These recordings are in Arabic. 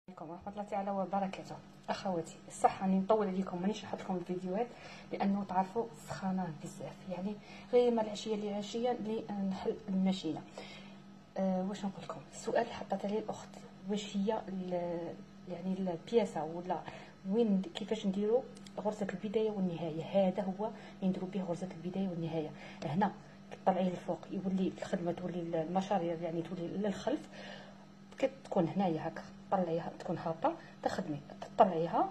عليكم ورحمة الله تعالى وبركاته. اخواتي الصح راني نطول عليكم، مانيش نحط لكم الفيديوهات لانه تعرفوا سخانه بزاف، يعني غير ما العشيه اللي عشيه اللي نحل الماشينه. واش نقول لكم؟ السؤال اللي حطتها لي الاخت، واش هي يعني البياسه ولا وين كيفاش نديروا غرزه البدايه والنهايه؟ هذا هو اللي نديروا به غرزه البدايه والنهايه. هنا طلعيه للفوق يولي الخدمه تولي المشاريع يعني تولي للخلف، كتكون هنايا هكا طلعيها تكون هابطه، تخدمي تطلعيها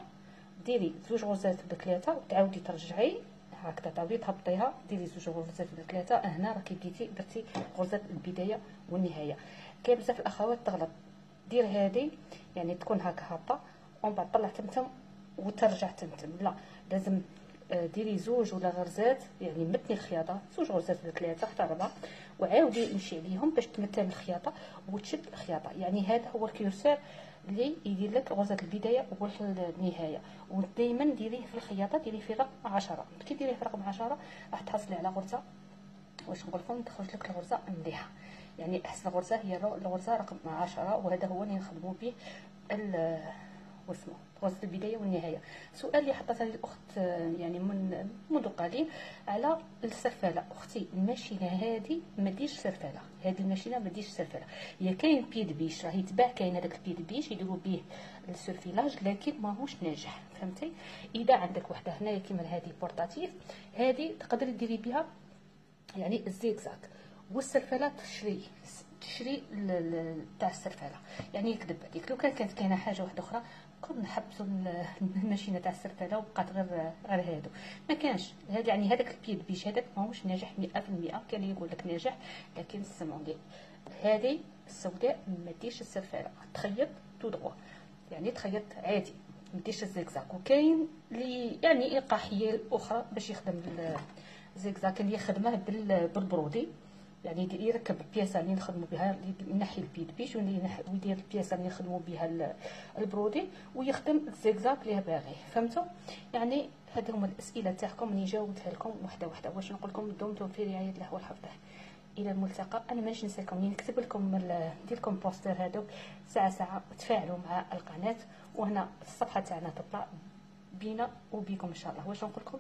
ديري زوج غرزات ولا ثلاثه وتعاودي ترجعي هكذا تعاودي تهبطيها ديري زوج غرزات ولا ثلاثه. هنا راكي بديتي درتي غرزه البدايه والنهايه. كاين بزاف الاخوات تغلط، دير هذه يعني تكون هكا هابطه ومن بعد طلع تمتم وترجع تمتم، لا لازم ديري زوج ولا غرزات، يعني متني الخياطه زوج غرزات ولا ثلاثه حتى اربعه وعاودي امشي عليهم باش تمتن الخياطه وتشد الخياطه. يعني هذا هو الكيورسور اللي يدير لك غرزه البدايه والنهايه. ودائما ديريه في الخياطه ديريه في رقم 10. كي ديريه في رقم 10 راح تحصلي على غرزه، واش نقول لكم، تخرج لك الغرزه مليحه. يعني احسن غرزه هي الغرزه رقم 10، وهذا هو اللي نخدموا به واسمه غرزه البدايه والنهايه. سؤال اللي حطتها لي الاخت يعني منذ قليل على السرفاله. اختي الماشينه هذه ما ديرش سرفاله، هذه الماشينه ما ديرش سرفاله. هي كاين بيد بيش راهي تباع، كاين هذاك البيد بيش يديروا به السرفيلاج لكن ماهوش ناجح، فهمتي؟ اذا عندك وحده هنايا كيما هذه بورتاتيف، هذه تقدري ديري بها يعني الزيكزاك. والسرفاله تشري تاع السرفاله، يعني يكذب عليك. لو كانت كاينه حاجه واحده اخرى كنا نحبسوا الماشينه تاع السرفاله وبقات غير هادو، ما كانش هذا. يعني هذاك البيد بيش هذاك ماهوش ناجح 100%، كان يقول لك ناجح لكن السمعون دي هذه السوداء ما ديرش السرفاله، تخيط تو دغوا يعني تخيط عادي ما ديرش الزيكزاك. وكاين اللي يعني يلقى حيل اخرى باش يخدم الزيكزاك اللي يخدمه بالبرودي، يعني يركب البياسه اللي نخدموا بها، اللي ينحي البيد بيش ويدير البياسه اللي نخدموا بها البرودي ويخدم الزيكزاك اللي باغي، فهمتوا؟ يعني هذه هما الاسئله تاعكم اللي جاوبتها لكم وحده وحده. واش نقول لكم؟ دمتم في رعايه الله والحفظه. الى الملتقى. انا مانيش نسيكم اللي نكتب لكم ندير لكم بوستر هذوك ساعه ساعه تفاعلوا مع القناه، وهنا الصفحه تاعنا تطلع بينا وبيكم ان شاء الله. واش نقول لكم؟